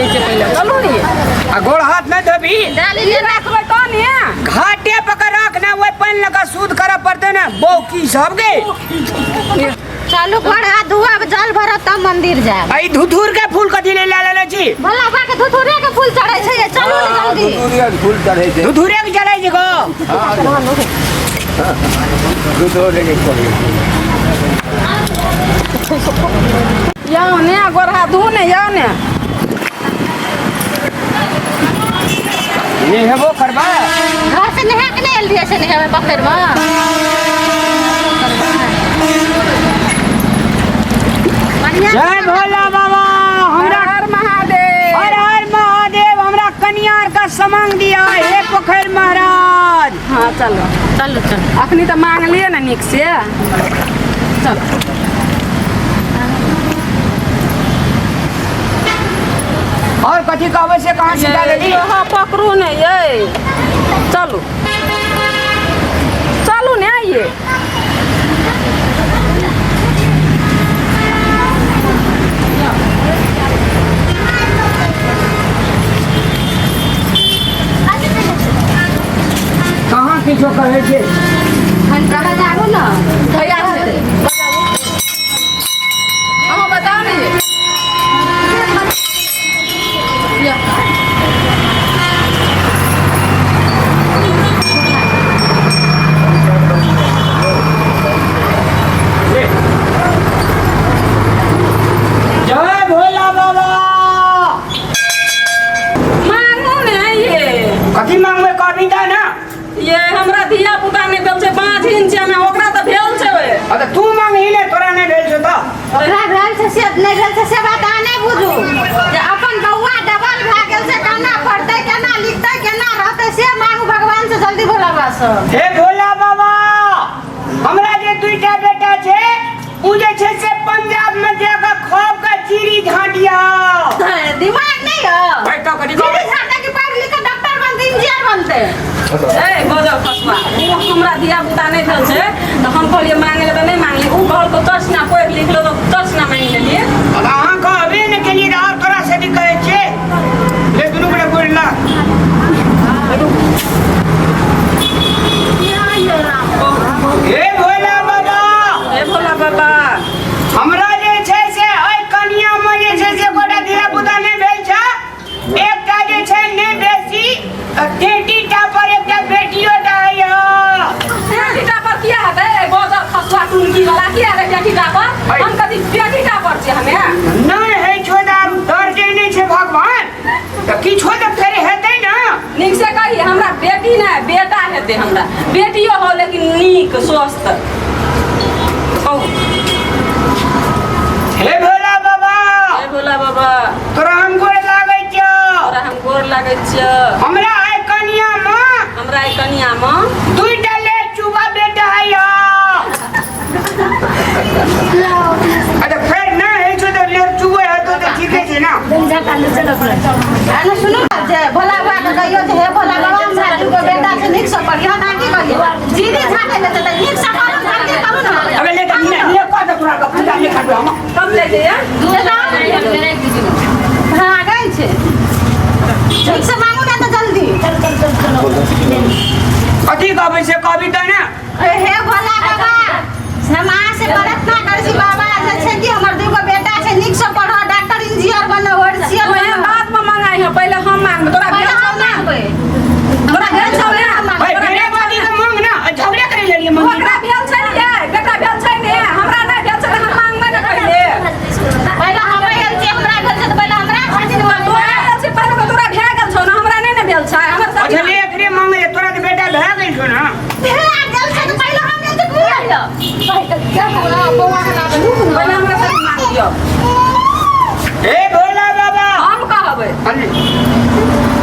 नीचे पहले चलो नहीं आ गोड़ हाथ में धोबी डाली ले रखबे तो नहीं घाटे पकड़ रखना वो पानी लगा सूद करा पड़ते ना बौकी सब गे चालू घर हाथ धुआ जल भरत तब मंदिर जाए आई धुधुर के फूल कथी ले ले छी भला बा के धुथुरे के फूल चढ़ै छै चलू जल्दी धुधुरिया के फूल चढ़ै छै धुधुरे के चढ़ै छी गो धुधुरे के फूल याओ ने गोर हाथ धो ने याओ ने ये हेबो करबा घर से नहा के नहीं एलिए से नहावे पोखर में जय भोला बाबा हमरा हर महादेव हर हर महादेव हमरा कन्यार का समंग दिया हे पोखर महाराज। हाँ चलो चलो चलो अखनी तो मांग लिए ना निक से चल और कथी कहबे से कहां से डालेगी हाँ पकड़ू ने ये चलो चलो ने आइए कहां किछो कहे छे घंटा बजाबो ना भैया से हाँ बताओ नहीं जय भोला बाबा मांगू ने ये कथी मांगबे कविता ना ये हमरा धिया पुता ने भेल छै 5 इंच में ओकरा तो भेल छै अरे तू मांगी ले तोरा नहीं भेल छो त ओकरा भेल छै से नहीं भेल छै से बात आ नहीं बुझू जे अपन बौआ डबल भए गेल छै केना पढ़तै केना लिखतै केना रहतै से मांगू भगवान से जल्दी भोला बाबा से हे भोला बाबा हमरा जे दुईटा बेटा छे उ जे छे से पंजाब में जाके खूब का चीरी झाटिया दिमाग नहीं है बैठो कथी दीदी झाटा की पढ़ लिख के डॉक्टर बनते इंजीनियर बनते ए गजब फसवा वो हमरा धिया पुता नहीं भेल छै तो हम कहलिए मांगे ले तो नहीं मांगली उ घर को तसना पढ़ लिख लो तो तसना मांग लेलिए अब अहाँ कहबे न केलिए रह तोरा से भी कहे छे ले दुनू बड़े बोलला हे भोला बाबा ए भोला बाबा हमरा जे छै से ओइ कन्या में जे छै से गोटा धिया पुता नहीं भेल छ एकटा जे छै ने बेसी 30टा पर एकटा बेटियो दाइया बेटीटा पर किया है गजब फसवा टुनकी वाला किया है बेटीटा पर हम कथी बेटीटा पर छै हमें नहीं है छोड़ा डर के नहीं छे भगवान तो किछो तो फेर हेतै ना नीक से कही हमरा बेटी ना बेटा हेते हमरा बेटियो हो लेकिन नीक स्वस्थ कहू हे भोला बाबा ए भोला बाबा तोरा हम गोर लागै छ तोरा हम गोर लागै छिय हमरा आइ कन्या में हमरा ई कन्या में दुईटा ले चुबा बेटा है या अरे फेर ना है छो तो ले चुबे है तो ठीक है ना अरे सुनो जे भोला बाबा के कहियो जे हे भोला बाबा हमरा दुगो बेटा छै नीक से पढ़िया ना की कहियो दीदी झाटे ले त नीक से पढ़ो जल्दी करू ना अबे ले ले का तो तोरा का पूजा ले काटो हम कब ले जे हाँ गई छै ठीक से मांगू ना तो जल्दी कथी कहबे से कविता ना हे भोला बाबा समा से प्रार्थना करै छी बाबा जे छै कि हमर दुगो बेटा छै नीक से पढ़ो डॉक्टर इंजीनियर बनो होशियार ओए बनो बाद में मंगाई है पहले हम मांग तोरा भेल छौ ना तोरा भेल छौ ना भाई मेरे बादी के मांग ना झगड़ा करे लेलिए मंगी ओकरा भेल छै ने बेटा भेल छै ने हमरा नहीं भेल छै हम मांगबे न कइले पहले हमरा गेल छै हमरा भेल छै त पहले हमरा खातिर तोरा भेल छै पहले तोरा भए गेल छौ ना हमरा नहीं ने भेल छै हमर सब अच्छा ले एकरे मांग ले तोरा तो बेटा भए गेल छो ना भेल गेल छै त पहले हम गेल छै बुझलियो भाई क्या बोला बौआ के नाम पहले हमरा सब मांग दियो हे भोला बाबा हम कहबै अरे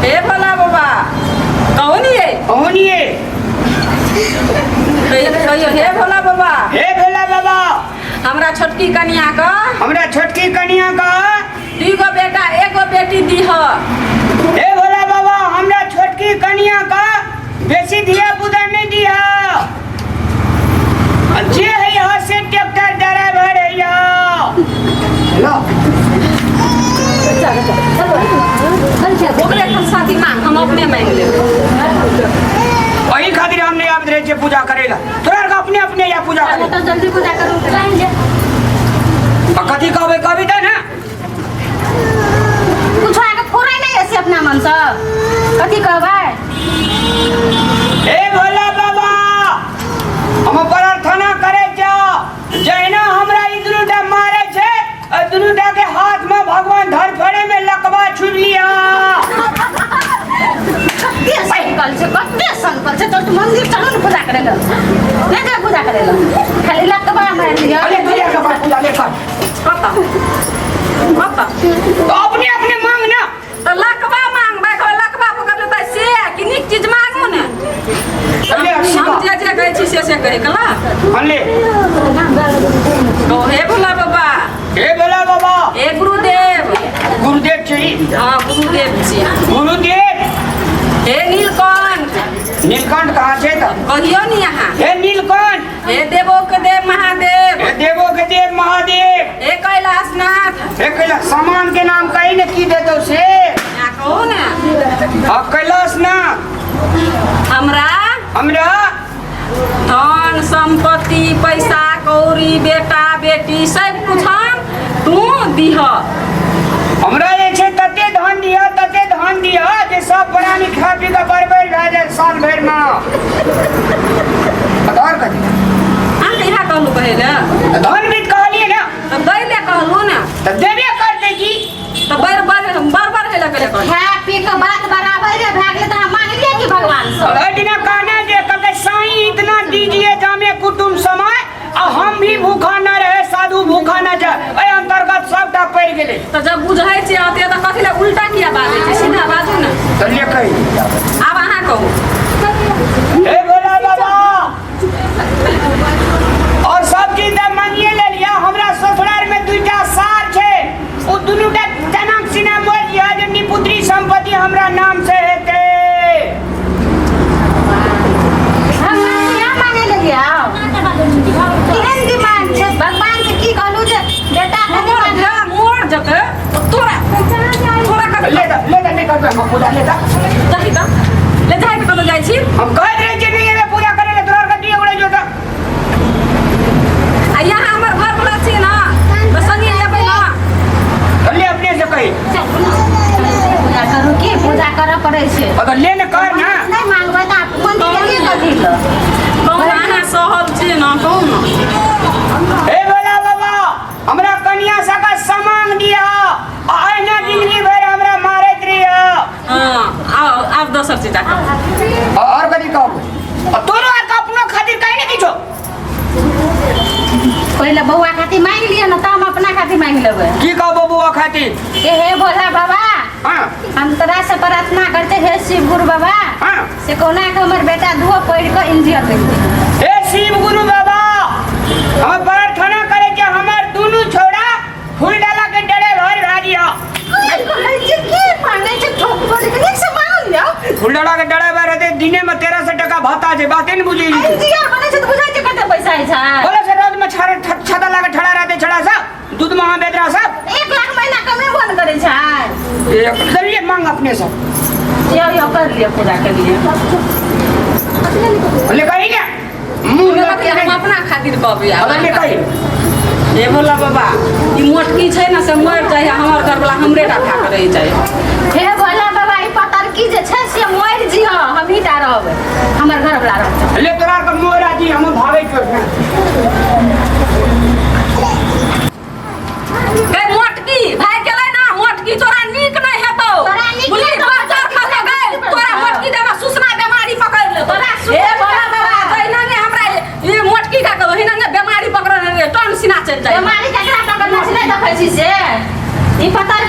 हे भोला बाबा कहू नहीं ओनिए कहियो हे भोला बाबा हे भोला बाबा हमरा छोटकी कन्या का हमरा छोटकी कन्या का 2 गो बेटा 1 गो बेटी दीह हे भोला बाबा हमरा छोटकी कन्या का बेसी धिया पुता नहीं दिया जे है यहाँ से ट्रैक्टर ड्राइवर है या लो चल चल चल वही खातिर हमने आप रहे छे पूजा करेला तोरा का अपने अपने या पूजा करे तो जल्दी पूजा करू कथी कहबे कविता ना कुछ आके फोड़ै नहीं ऐसे अपना मन से कथी कहबै ए भोला बाबा हम प्रार्थना करे छ जहिना हमरा ई दुनुटा मारे छे दुनुटा के हाथ में भगवान धर फड़े में लकवा छुप लिया कत्ते संकल छे तो मंदिर चलो न पूजा करे ल ले जा पूजा करे ल खाली लकबा मार दिया अरे भैया का पूजा ले कर कता तो अपने अपने मांग ना तो लकबा मांग बैठो लकबा पकड़ लेता से कि नीक चीज मांगू ने अरे हम जे कहै छी से कहे कला अले तो हे भोला बाबा हे भोला बाबा हे गुरुदेव गुरुदेव छी हाँ गुरुदेव छी गुरुदेव हे नीलकंठ नीलकंठ कहाँ छे तो कहियो नहीं यहाँ हे नीलकंठ हे देवो के देव महादेव हे देवो के देव महादेव हे कैलाशनाथ हे कैलाश सामान के नाम कहीं ने की दे दो से यहाँ कहो ना कैलाश ना हमरा धन संपत्ति पैसा कौड़ी बेटा बेटी सब कुछ हम तू दीह हमरा ये छे तते धन दिया जे सब प्राणी खा पी के बरबर रह जाए साल भर में आधार कर हम यहाँ कहलू पहले धन भी कहलिए ना तो दै ले कहलू ना तो देबे कर दे जी तो बर है लगे हैप्पी के बात बराबर है भागले तो हम मांग लिए कि भगवान से अडिना कहना जे कके साईं इतना दीजिए जामे कुटुंब समय और हम भी भूखा न रहे साधु भूखा न जाए ए अंतर्गत सबटा पड़ गेले तो जब बुझाई छे आते तो कथी ले उल्टा किया बाजै छे सीधा बाजू ना चलिए कही आब अहाँ कहू हे भोला बाबा और सब चीज त मांगिए ले लिया हमरा ससुराल में दुईटा सार छे ओ दुनुटा जन्म सिना मोर दिया जे निपुत्री संपत्ति हमरा नाम से हेते हम क्या मांगे लगे आओ केहन डिमांड छे भगवान से की कहलू जे बेटा मोर जके तोरा कथी ले जा नहीं करबे हम पूजा ले जा जाहि त ले जाहि त कतौ जाइ छी हम कह रहे जे नहीं एबे पूजा करे ले तोरा का दिए उड़े जो त आ यहाँ हमर घर वाला छी ना तो संगे लेबै ना ले अपने से कही पूजा करू की पूजा करे पड़े छे अगर ले न कर ना नहीं मांगबै त मंदिर के कथी ल कहू अहाँ सहल छी ना कहू ना हे भोला बाबा हमरा कन्या सका सामान दिया आइना जिंदगी भर हमरा मारत रहिया हाँ आब दोसर चीज कहू और कदी कहब तोरो अपनो खातिर कहीं नहीं किछो पहले बउआ खातिर मांग लिया ना त हम अपना खातिर मांग लेबै की कहबो बुआ खातिर ए हे भोला बाबा हां हम तोरा से प्रार्थना करते हे शिव गुरु बाबा हां से कोना के हमर बेटा दुओ पढ़ के इंजीनियर बन जाए हे शिव गुरु बाबा हम प्रार्थना करे कि हमर दोनों छोड़ा फूल डाला के डरे भर रह दिया फूल डाला के डरे भर रहते दिने में 1300 टका भाता छे बाते न बुझी बोले से रोज में छाता लाके ठड़ा रहते छड़ा सब दूध में बेदरा सब 1 लाख महीना कमे बंद करे छै एक जरिए मांग अपने सब यो कर लिए पूजा के लिए ले कही ना हम अपना खातिर कहबै अगर ले कही हे भोला बाबा ई मोटकी छै ना से मर जाए हमर घर वाला हमरे टा खा के रह जाए हे भोला बाबा ई पतर की जे छै से मर जिह हम ही टा रहब हमर घर वाला रह ले तोरा के मोरा जी हम भागे के मोटकी भाई गेलै ना मोटकी तोरा नीक नहीं हेतौ तोरा नीक बुली नहीं बाजा खा के गए तोरा मोटकी देबा सुसना बीमारी पकड़ ले तोरा हे भोला बाबा जइना ने हमरा ये मोटकी खा के हिना ने बीमारी पकड़ ले टन सिना चल जाए बीमारी ककरा पकड़ना छै नहीं देखै छी से ई पतर